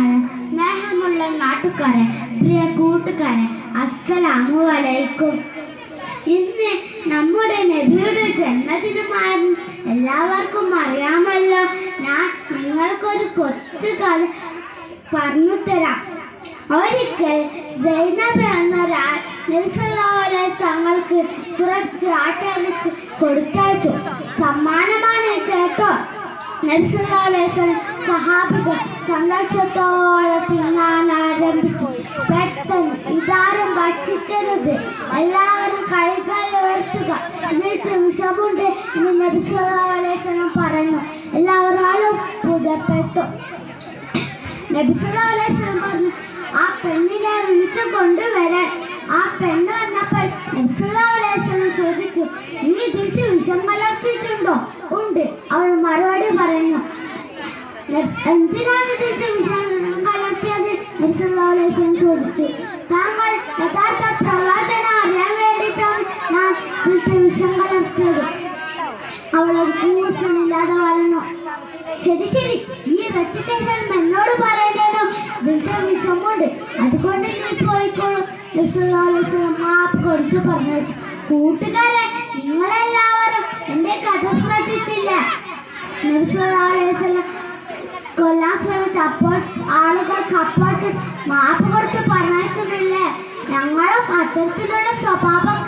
നമസ്കാരം. സ്നേഹമുള്ള നാട്ടുകാരെ, പ്രിയ കൂട്ടുകാരെ, അസ്സലാമു അലൈക്കും. ഇന്ന് നമ്മുടെ നബിയുടെ ജന്മദിനമായിരുന്നു. എല്ലാവർക്കും അറിയാമല്ലോ. ഞാൻ നിങ്ങൾക്കൊരു കൊച്ചു കഥ പറഞ്ഞു തരാം. ഒരിക്കൽ സൈനബ് എന്നൊരാൾ നബി സല്ലല്ലാഹു അലൈഹി തങ്ങൾക്ക് കുറച്ച് ആട്ടിറച്ചി കൊടുത്തയച്ചു. സമ്മാനമാണ് കേട്ടോ. നബി സല്ലല്ലാഹു അലൈഹി വസല്ലം സഹാബികൾ സന്തോഷത്തോടെ തിന്നാൻ ആരംഭിച്ചു. പെട്ടെന്ന് ഇതാരും ഭക്ഷിക്കരുത്, എല്ലാവരും കൈകൾ ഉയർത്തുക, ഇതിൽ വിഷമുണ്ട് എന്ന് നബി സല്ലല്ലാഹു അലൈഹി വസല്ലം പറഞ്ഞു. എല്ലാവരും പുതപ്പെട്ടു. നബി സല്ലല്ലാഹു അലൈഹി വസല്ലം പറഞ്ഞു, ആ പെണ്ണിനെ വിളിച്ചു കൊണ്ടുവരാൻ. ആ പെണ്ണ് വന്നപ്പോൾ നബി സല്ലല്ലാഹു അലൈഹി വസല്ലം ചോദിച്ചു, നീ ഇതിൽ വിഷം കലർത്തിയിട്ടുണ്ടോ? ഉണ്ട്. അവൾ മറുപടി പറഞ്ഞു. എന്തിനാണ് വിഷം കലർത്തിയത്? നബി സല്ലല്ലാഹു അലൈഹി വസല്ലം ചോദിച്ചു. താങ്കൾ യഥാർത്ഥ പ്രവാചകനെ അറിയാൻ വേണ്ടിയിട്ടാണ് ഞാൻ വിഷം കലർത്തിയത്. അവൾ ഒരു കൂസലില്ലാതെ പറഞ്ഞു. ശരി ശരി, ഈ റെച്ചിറ്റേഷൻ എന്നോട് പറയണേനോ, ഇതിൽ വിഷമുണ്ട്, അതുകൊണ്ട് നീ പോയിക്കോളൂ. നബി സല്ലല്ലാഹു അലൈഹി വസല്ലം മാപ്പ് കൊടുത്ത് പറഞ്ഞു. കൂട്ടുകാരെ, നിങ്ങളെല്ലാവരും എൻ്റെ കഥ ശ്രദ്ധിച്ചില്ല. നബി സല്ലല്ലാഹു അലൈഹി വസല്ലം കൊല്ലാൻ ശ്രമിച്ചപ്പോൾ ആളുകൾക്ക് അപ്പോഴത്തെ മാപ്പ് കൊടുത്ത് പറഞ്ഞിട്ടുമില്ലേ. ഞങ്ങളും അത്തരത്തിലുള്ള സ്വഭാവം